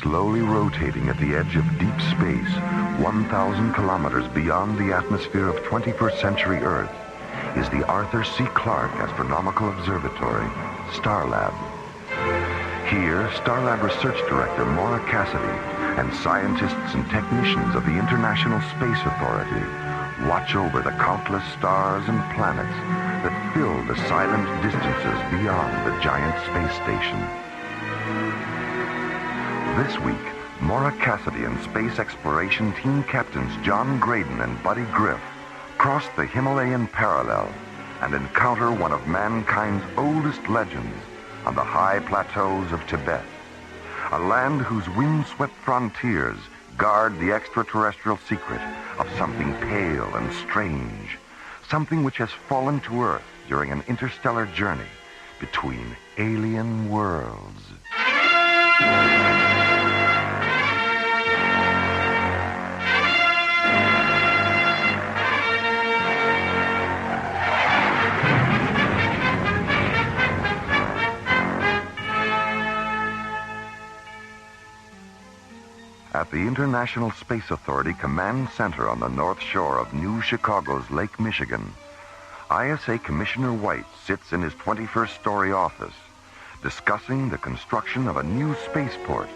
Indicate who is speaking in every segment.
Speaker 1: Slowly rotating at the edge of deep space, 1,000 kilometers beyond the atmosphere of 21st century Earth, is the Arthur C. Clarke Astronomical Observatory, Starlab. Here, Starlab Research Director Maura Cassidy and scientists and technicians of the International Space Authority watch over the countless stars and planets that fill the silent distances beyond the giant space station. This week, Maura Cassidy and Space Exploration Team Captains John Graydon and Buddy Griff cross the Himalayan parallel and encounter one of mankind's oldest legends on the high plateaus of Tibet, a land whose windswept frontiers guard the extraterrestrial secret of something pale and strange, something which has fallen to Earth during an interstellar journey between alien worlds. At the International Space Authority Command Center on the North Shore of New Chicago's Lake Michigan, ISA Commissioner White sits in his 21st story office discussing the construction of a new spaceport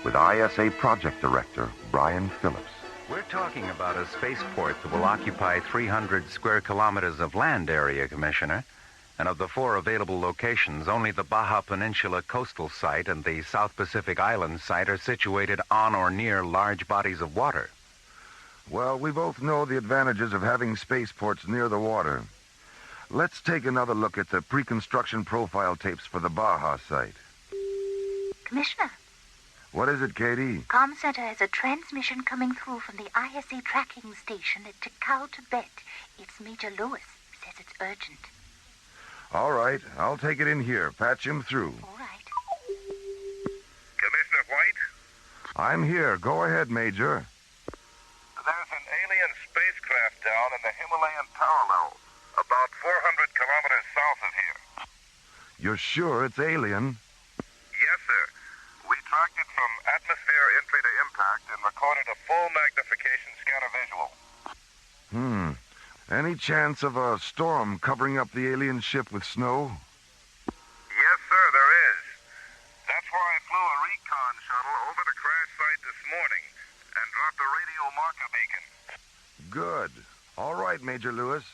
Speaker 1: with ISA Project Director Brian Phillips.
Speaker 2: We're talking about a spaceport that will occupy 300 square kilometers of land area, Commissioner. And of the 4 available locations, only the Baja Peninsula coastal site and the South Pacific Island site are situated on or near large bodies of water.
Speaker 1: Well, we both know the advantages of having spaceports near the water. Let's take another look at the pre-construction profile tapes for the Baja site.
Speaker 3: Commissioner.
Speaker 1: What is it, Katie?
Speaker 3: Comm Center has a transmission coming through from the ISA tracking station at Tikal, Tibet. It's Major Lewis. Says it's urgent.
Speaker 1: All right, I'll take it in here. Patch him through.
Speaker 3: All right.
Speaker 4: Commissioner White?
Speaker 1: I'm here. Go ahead, Major.
Speaker 4: There's an alien spacecraft down in the Himalayan parallel, about 400 kilometers south of here.
Speaker 1: You're sure it's alien?
Speaker 4: Yes, sir. We tracked it from atmosphere entry to impact and recorded a full magnification scatter visual.
Speaker 1: Any chance of a storm covering up the alien ship with snow?
Speaker 4: Yes, sir, there is. That's why I flew a recon shuttle over the crash site this morning and dropped a radio marker beacon.
Speaker 1: Good. All right, Major Lewis.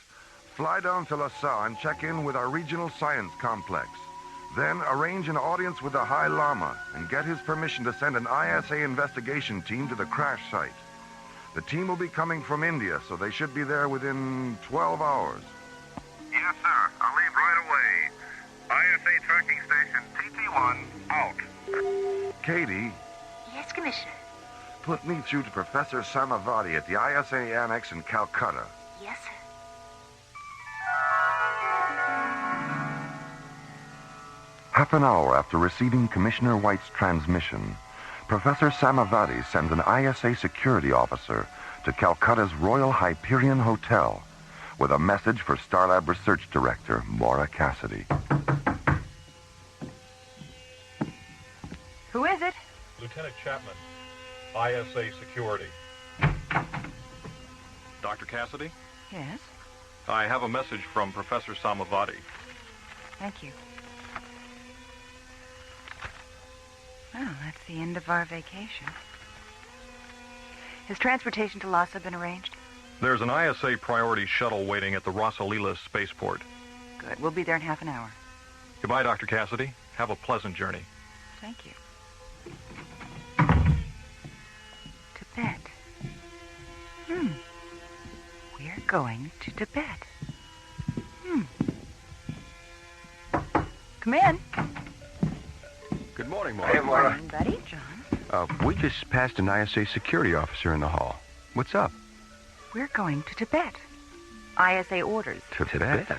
Speaker 1: Fly down to LaSalle and check in with our regional science complex. Then arrange an audience with the High Lama and get his permission to send an ISA investigation team to the crash site. The team will be coming from India, so they should be there within 12 hours.
Speaker 4: Yes, sir. I'll leave right away. ISA tracking station TT1 out.
Speaker 1: Katie?
Speaker 3: Yes, Commissioner.
Speaker 1: Put me through to Professor Samavati at the ISA Annex in Calcutta.
Speaker 3: Yes, sir.
Speaker 1: Half an hour after receiving Commissioner White's transmission, Professor Samavati sends an ISA security officer to Calcutta's Royal Hyperion Hotel with a message for Starlab Research Director Maura Cassidy.
Speaker 3: Who is it?
Speaker 5: Lieutenant Chapman, ISA Security. Dr. Cassidy?
Speaker 3: Yes?
Speaker 5: I have a message from Professor Samavati.
Speaker 3: Thank you. Well, that's the end of our vacation. Has transportation to Lhasa been arranged?
Speaker 5: There's an ISA priority shuttle waiting at the Rasalila spaceport.
Speaker 3: Good. We'll be there in half an hour.
Speaker 5: Goodbye, Dr. Cassidy. Have a pleasant journey.
Speaker 3: Thank you. Tibet. We're going to Tibet. Come in.
Speaker 6: Good morning, Maura.
Speaker 3: Good morning, buddy. John.
Speaker 6: We just passed an ISA security officer in the hall. What's up?
Speaker 3: We're going to Tibet. ISA orders.
Speaker 6: To Tibet?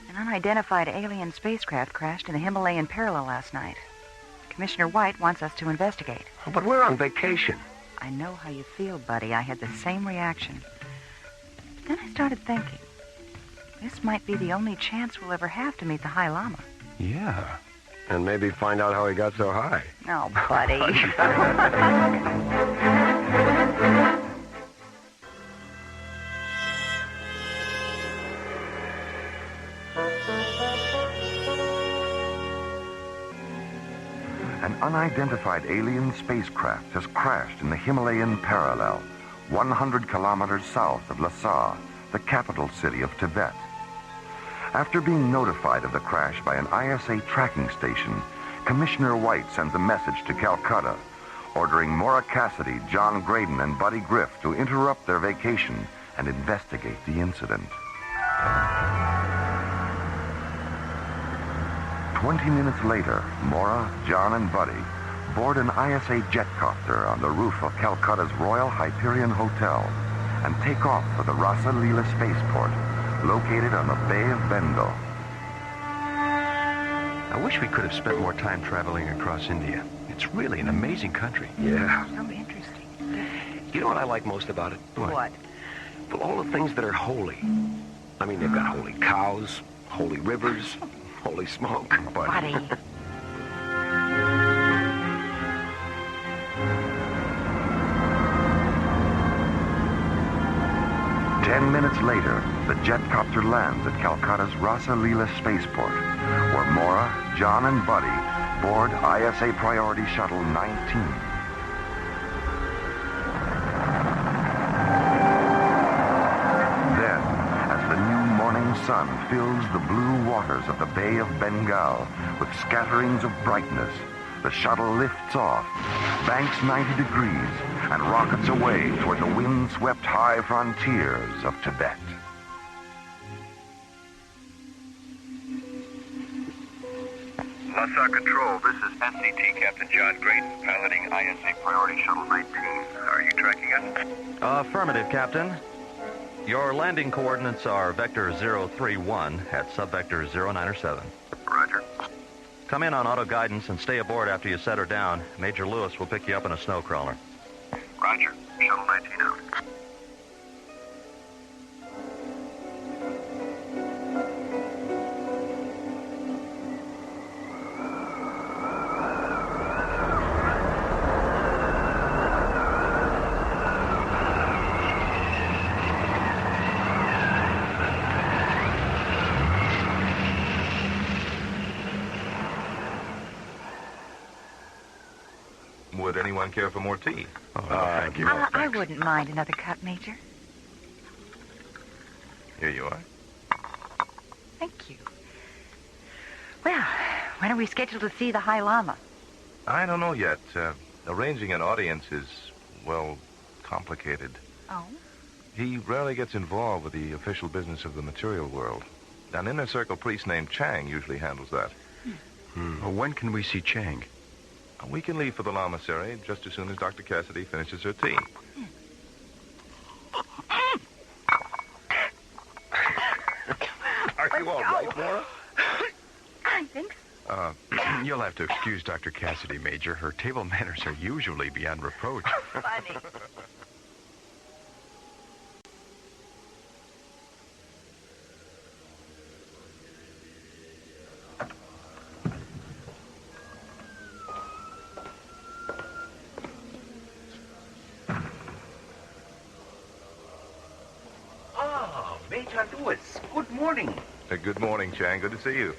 Speaker 3: An unidentified alien spacecraft crashed in the Himalayan parallel last night. Commissioner White wants us to investigate.
Speaker 6: Oh, but we're on vacation.
Speaker 3: I know how you feel, buddy. I had the same reaction. Then I started thinking, this might be the only chance we'll ever have to meet the High Lama.
Speaker 6: Yeah.
Speaker 7: And maybe find out how he got so high.
Speaker 3: Oh, buddy.
Speaker 1: An unidentified alien spacecraft has crashed in the Himalayan parallel, 100 kilometers south of Lhasa, the capital city of Tibet. After being notified of the crash by an ISA tracking station, Commissioner White sends a message to Calcutta, ordering Maura Cassidy, John Graydon, and Buddy Griff to interrupt their vacation and investigate the incident. 20 minutes later, Maura, John, and Buddy board an ISA jetcopter on the roof of Calcutta's Royal Hyperion Hotel and take off for the Rasa Leela spaceport, located on the Bay of Bengal.
Speaker 6: I wish we could have spent more time traveling across India. It's really an amazing country.
Speaker 7: Yeah.
Speaker 3: So interesting.
Speaker 7: You know what I like most about it?
Speaker 3: What?
Speaker 7: Well, all the things that are holy. I mean, they've got holy cows, holy rivers, holy smoke.
Speaker 3: Buddy.
Speaker 1: 10 minutes later, the jetcopter lands at Calcutta's Rasa Leela spaceport, where Maura, John, and Buddy board ISA Priority Shuttle 19. Then, as the new morning sun fills the blue waters of the Bay of Bengal with scatterings of brightness, the shuttle lifts off, banks 90 degrees, and rockets away toward the wind-swept high frontiers of Tibet.
Speaker 4: Lhasa Control, this is SCT Captain John Graydon, piloting ISA Priority Shuttle 19. Are you tracking us?
Speaker 5: Affirmative, Captain. Your landing coordinates are vector 031 at subvector 097.
Speaker 4: Roger.
Speaker 5: Come in on auto guidance and stay aboard after you set her down. Major Lewis will pick you up in a snow crawler.
Speaker 4: Roger. Shuttle 19 out.
Speaker 8: Would anyone care for more tea?
Speaker 6: Oh, thank you.
Speaker 3: I wouldn't mind another cup, Major.
Speaker 8: Here you are.
Speaker 3: Thank you. Well, when are we scheduled to see the High Lama?
Speaker 8: I don't know yet. Arranging an audience is, well, complicated.
Speaker 3: Oh?
Speaker 8: He rarely gets involved with the official business of the material world. An inner circle priest named Chang usually handles that.
Speaker 6: Well, when can we see Chang?
Speaker 8: We can leave for the Lamasery just as soon as Dr. Cassidy finishes her tea. Are you all right, Maura?
Speaker 3: I think so.
Speaker 6: You'll have to excuse Dr. Cassidy, Major. Her table manners are usually beyond reproach.
Speaker 3: Funny.
Speaker 9: Major Lewis, good morning.
Speaker 8: Good morning, Chang. Good to see you.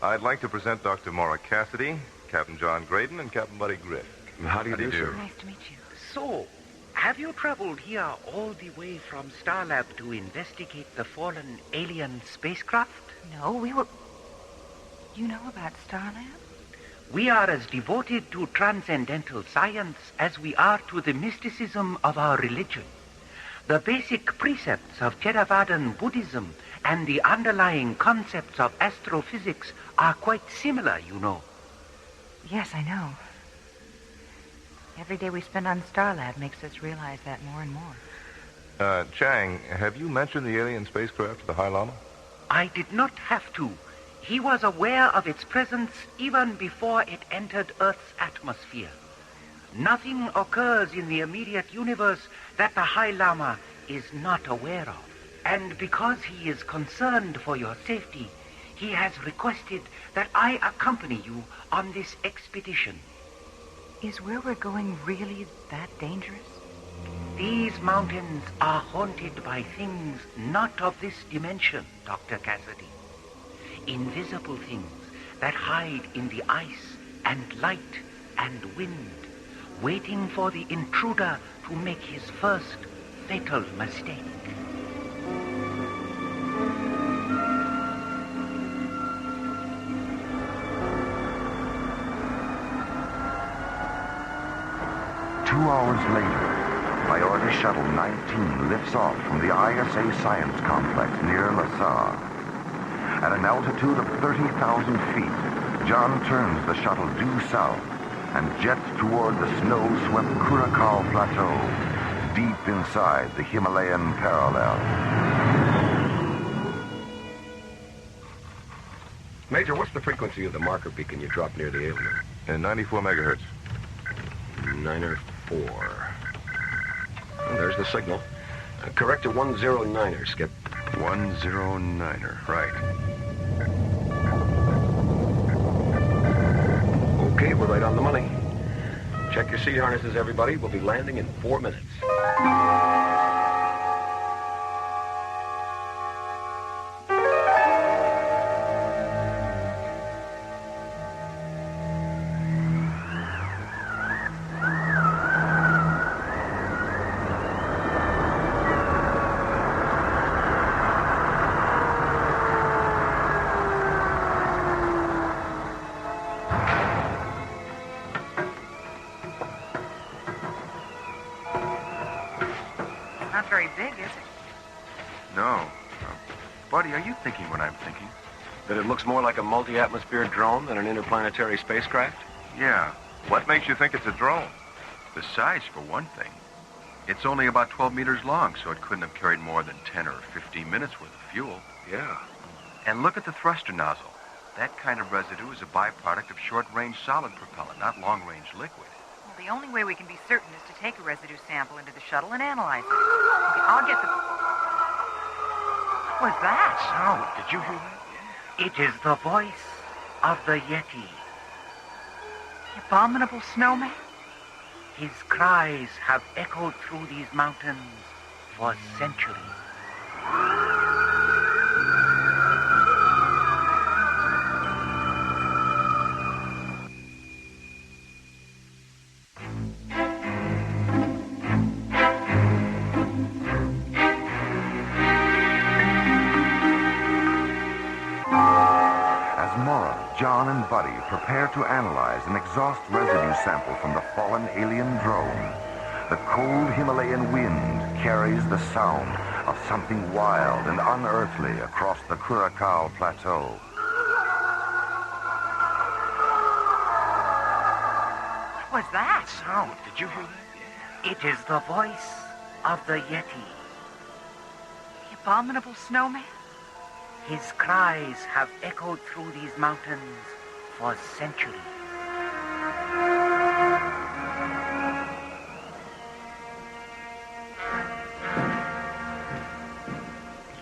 Speaker 8: I'd like to present Dr. Maura Cassidy, Captain John Graydon, and Captain Buddy Griff.
Speaker 7: How do you do, sir?
Speaker 3: Nice to meet you.
Speaker 9: So, have you traveled here all the way from Starlab to investigate the fallen alien spacecraft?
Speaker 3: No, we were... You know about Starlab?
Speaker 9: We are as devoted to transcendental science as we are to the mysticism of our religion. The basic precepts of Theravadan Buddhism and the underlying concepts of astrophysics are quite similar, you know.
Speaker 3: Yes, I know. Every day we spend on Starlab makes us realize that more and more.
Speaker 8: Chang, have you mentioned the alien spacecraft to the High Lama?
Speaker 9: I did not have to. He was aware of its presence even before it entered Earth's atmosphere. Nothing occurs in the immediate universe that the High Lama is not aware of. And because he is concerned for your safety, He has requested that I accompany you on this expedition.
Speaker 10: Is where we're going really that dangerous?
Speaker 9: These mountains are haunted by things not of this dimension, Dr. Cassidy. Invisible things that hide in the ice and light and wind, waiting for the intruder to make his first fatal mistake.
Speaker 1: Two hours later, Priority Shuttle 19 lifts off from the ISA Science Complex near LaSalle. At an altitude of 30,000 feet, John turns the shuttle due south and jets toward the snow-swept Curacao Plateau, deep inside the Himalayan parallel.
Speaker 7: Major, what's the frequency of the marker beacon you dropped near the alien?
Speaker 8: 94 megahertz.
Speaker 7: 904. Well, there's the signal. Correct to 109er, Skip.
Speaker 6: 109er, right.
Speaker 7: Okay, we're right on the money. Check your seat harnesses, everybody. We'll be landing in 4 minutes.
Speaker 10: Not very big, is it?
Speaker 6: No. Buddy, are you thinking what I'm thinking?
Speaker 7: That it looks more like a multi-atmosphere drone than an interplanetary spacecraft?
Speaker 6: Yeah.
Speaker 8: What makes you think it's a drone?
Speaker 6: The size, for one thing. It's only about 12 meters long, so it couldn't have carried more than 10 or 15 minutes worth of fuel.
Speaker 7: Yeah.
Speaker 6: And look at the thruster nozzle. That kind of residue is a byproduct of short-range solid propellant, not long-range liquid.
Speaker 10: Well, the only way we can be certain is to take a residue sample into the shuttle and analyze it. Okay, I'll get the... What was that?
Speaker 6: Sound. Did you hear that?
Speaker 9: It is the voice of the Yeti.
Speaker 10: The abominable snowman?
Speaker 9: His cries have echoed through these mountains for centuries.
Speaker 1: John and Buddy prepare to analyze an exhaust residue sample from the fallen alien drone. The cold Himalayan wind carries the sound of something wild and unearthly across the Curacao Plateau.
Speaker 10: What was that?
Speaker 6: Sound. Did you hear that?
Speaker 9: It is the voice of the Yeti.
Speaker 10: The abominable snowman?
Speaker 9: His cries have echoed through these mountains for centuries.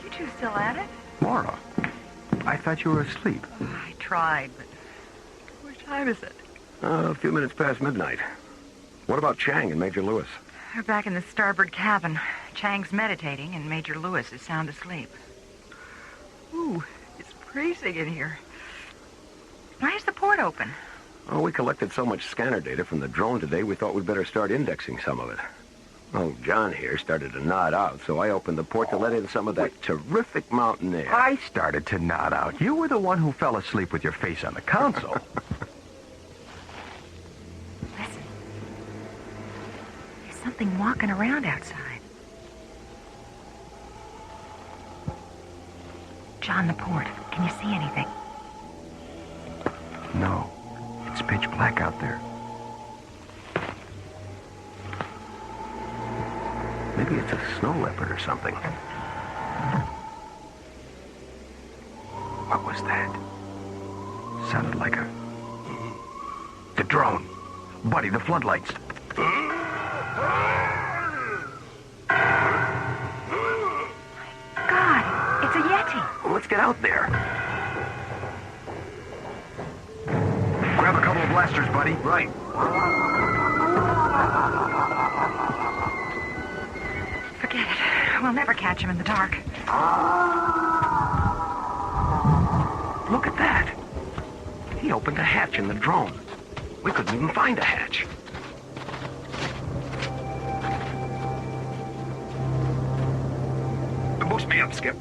Speaker 10: You two still at it?
Speaker 7: Laura, I thought you were asleep.
Speaker 10: I tried, but... What time is it?
Speaker 7: A few minutes past midnight. What about Chang and Major Lewis?
Speaker 10: They're back in the starboard cabin. Chang's meditating, and Major Lewis is sound asleep. Ooh, it's freezing in here. Why is the port open?
Speaker 7: Oh, we collected so much scanner data from the drone today, we thought we'd better start indexing some of it. Oh, John here started to nod out, so I opened the port to let in some of that terrific mountain air.
Speaker 11: I started to nod out. You were the one who fell asleep with your face on the console.
Speaker 10: Listen. There's something walking around outside. John, the port. Can you see anything?
Speaker 11: No. It's pitch black out there.
Speaker 7: Maybe it's a snow leopard or something.
Speaker 11: What was that? Sounded like a... The drone. Buddy, the floodlights.
Speaker 10: God, it's a Yeti.
Speaker 11: Let's get out there. blasters, buddy.
Speaker 7: Right.
Speaker 10: Forget it. We'll never catch him in the dark.
Speaker 7: Look at that. He opened a hatch in the drone. We couldn't even find a hatch. Boost me up, Skip.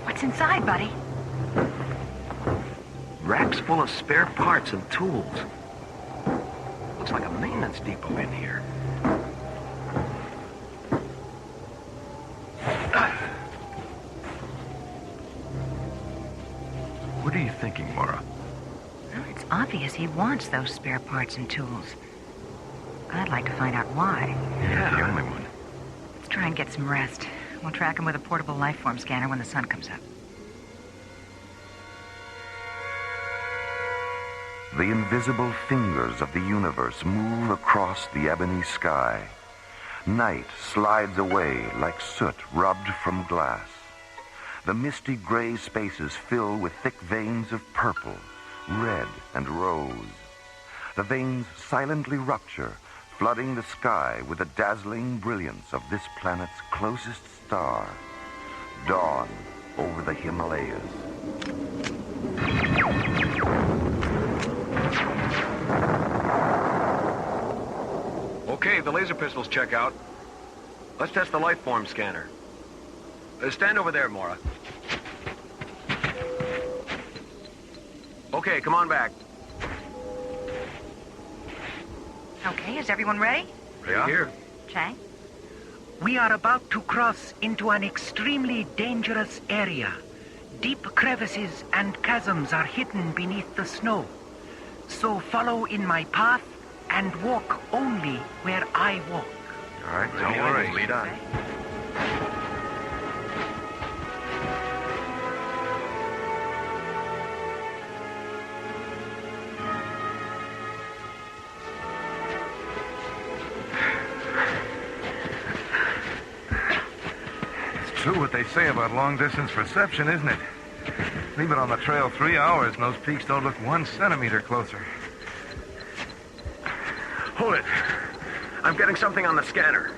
Speaker 10: What's inside, buddy?
Speaker 7: Racks full of spare parts and tools. Looks like a maintenance depot in here.
Speaker 11: What are you thinking, Mara?
Speaker 10: Well, it's obvious he wants those spare parts and tools. I'd like to find out why.
Speaker 11: You're the only one.
Speaker 10: Let's try and get some rest. We'll track him with a portable life form scanner when the sun comes up.
Speaker 1: The invisible fingers of the universe move across the ebony sky. Night slides away like soot rubbed from glass. The misty gray spaces fill with thick veins of purple, red, and rose. The veins silently rupture, flooding the sky with the dazzling brilliance of this planet's closest star, dawn over the Himalayas.
Speaker 7: Okay, the laser pistols check out. Let's test the life form scanner. Stand over there, Mara. Okay, come on back.
Speaker 10: Okay, is everyone ready?
Speaker 7: Right here.
Speaker 10: Chang?
Speaker 9: We are about to cross into an extremely dangerous area. Deep crevices and chasms are hidden beneath the snow. So follow in my path and walk only where I walk.
Speaker 11: All right, don't worry. Lead on.
Speaker 8: It's true what they say about long-distance perception, isn't it? Leave it on the trail 3 hours, and those peaks don't look 1 centimeter closer.
Speaker 7: Hold it. I'm getting something on the scanner.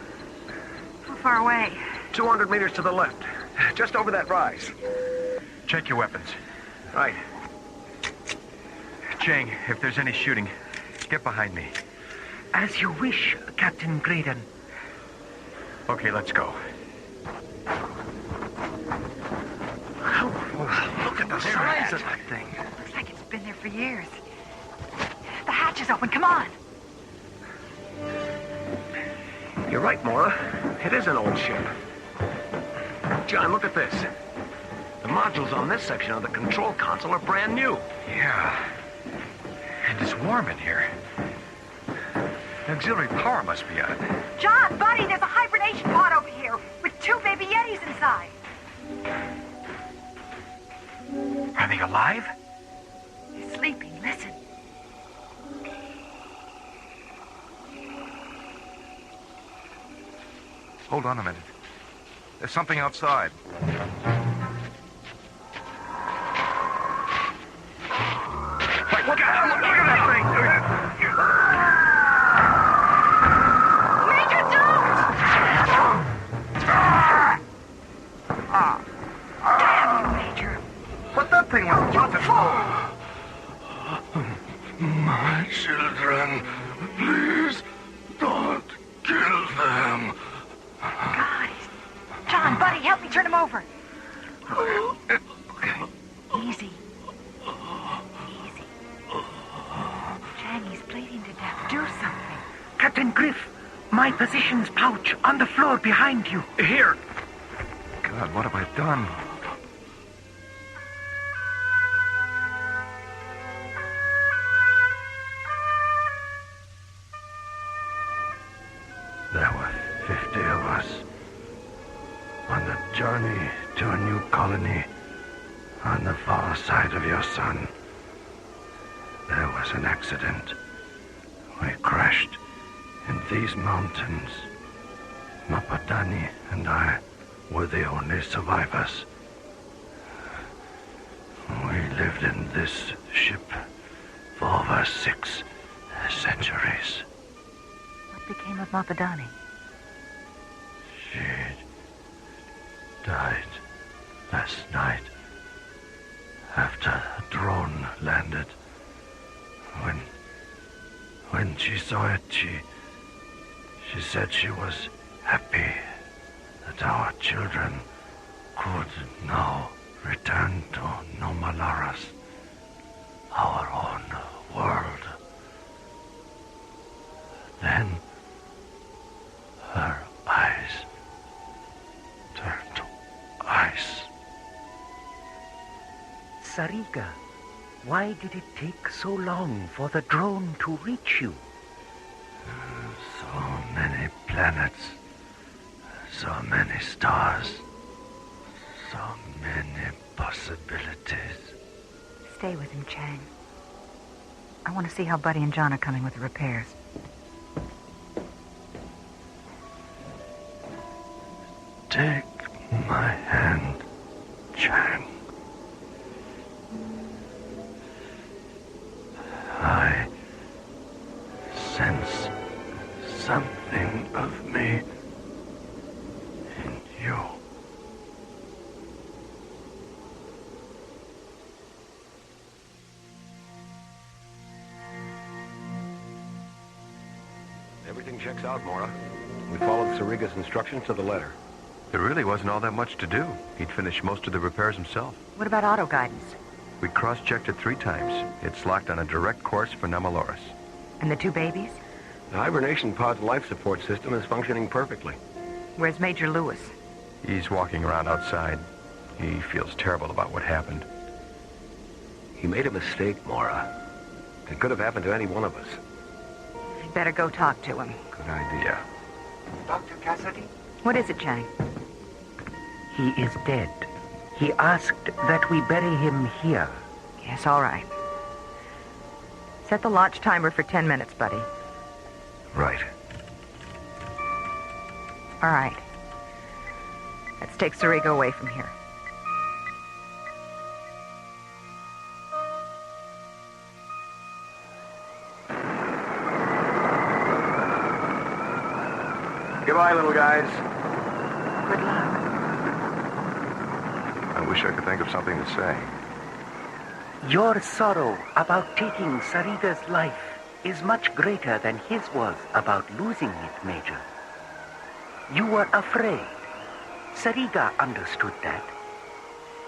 Speaker 10: How far away?
Speaker 7: 200 meters to the left. Just over that rise.
Speaker 11: Check your weapons.
Speaker 7: Right.
Speaker 11: Chang, if there's any shooting, get behind me.
Speaker 9: As you wish, Captain Graydon.
Speaker 11: Okay, let's go.
Speaker 7: Look at the size of that thing.
Speaker 10: Looks like it's been there for years. The hatch is open. Come on.
Speaker 7: You're right, Mora. It is an old ship. John, look at this. The modules on this section of the control console are brand new.
Speaker 11: Yeah. And it's warm in here. The auxiliary power must be out.
Speaker 10: John, buddy, there's a hibernation pod over here with 2 baby yetis inside.
Speaker 11: Are they alive?
Speaker 10: He's sleeping. Listen.
Speaker 8: Hold on a minute. There's something outside.
Speaker 7: Wait, look at that thing!
Speaker 10: Major, don't! Damn you, Major.
Speaker 8: But that thing was about to fall.
Speaker 12: My children, please don't kill them.
Speaker 10: God, John, buddy, help me turn him over.
Speaker 8: Okay.
Speaker 10: Easy. Easy. Chang, he's bleeding to death. Do something.
Speaker 9: Captain Griff, my position's pouch on the floor behind you.
Speaker 7: Here.
Speaker 8: God, what have I done?
Speaker 12: There were 50 of us on the journey to a new colony on the far side of your sun. There was an accident. We crashed in these mountains. Mapadani and I were the only survivors. We lived in this ship for over 6 centuries.
Speaker 3: What became of Mapadani?
Speaker 12: She died last night after a drone landed. When she saw it, she said she was happy that our children could now return to Nomalaras, our own world. Then her eyes turned to ice.
Speaker 9: Sariga, why did it take so long for the drone to reach you?
Speaker 12: So many planets, so many stars, so many possibilities.
Speaker 10: Stay with him, Chang. I want to see how Buddy and John are coming with the repairs.
Speaker 12: Take my hand, Chang. I sense something of me in you.
Speaker 7: Everything checks out, Mora. We followed Sariga's instructions to the letter.
Speaker 6: There really wasn't all that much to do. He'd finished most of the repairs himself.
Speaker 10: What about auto guidance?
Speaker 6: We cross-checked it 3 times. It's locked on a direct course for Namaloris.
Speaker 10: And the 2 babies?
Speaker 7: The hibernation pod's life support system is functioning perfectly.
Speaker 10: Where's Major Lewis?
Speaker 6: He's walking around outside. He feels terrible about what happened.
Speaker 7: He made a mistake, Mora. It could have happened to any one of us.
Speaker 10: You'd better go talk to him.
Speaker 7: Good idea.
Speaker 9: Dr. Cassidy?
Speaker 10: What is it, Chang?
Speaker 9: He is dead. He asked that we bury him here.
Speaker 10: Yes, all right. Set the launch timer for 10 minutes, Buddy.
Speaker 7: Right.
Speaker 10: All right. Let's take Sariga away from here.
Speaker 7: Goodbye, little guys.
Speaker 10: Good luck.
Speaker 6: I wish I could think of something to say.
Speaker 9: Your sorrow about taking Sariga's life is much greater than his was about losing it, Major. You were afraid. Sariga understood that.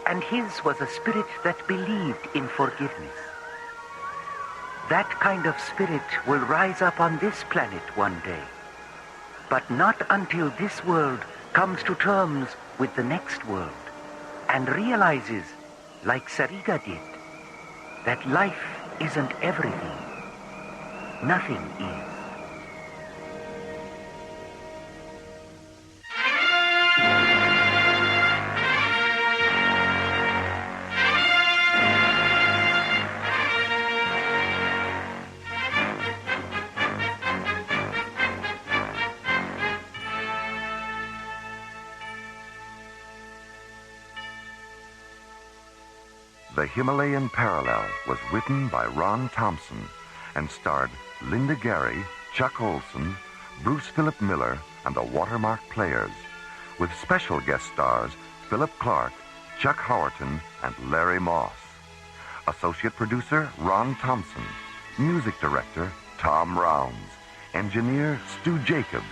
Speaker 9: And his was a spirit that believed in forgiveness. That kind of spirit will rise up on this planet one day. But not until this world comes to terms with the next world and realizes, like Sariga did, that life isn't everything. Nothing is.
Speaker 1: The Himalayan Parallel was written by Ron Thompson and starred Linda Gary, Chuck Olson, Bruce Philip Miller, and the Watermark Players, with special guest stars Philip Clark, Chuck Howerton, and Larry Moss. Associate producer Ron Thompson. Music director Tom Rounds. Engineer Stu Jacobs.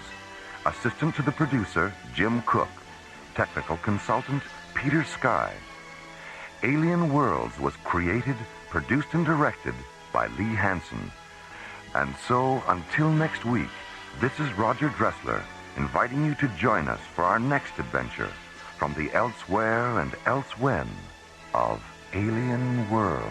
Speaker 1: Assistant to the producer Jim Cook. Technical consultant Peter Sky. Alien Worlds was created, produced, and directed by Lee Hansen. And so, until next week, this is Roger Dressler, inviting you to join us for our next adventure from the elsewhere and elsewhen of Alien Worlds.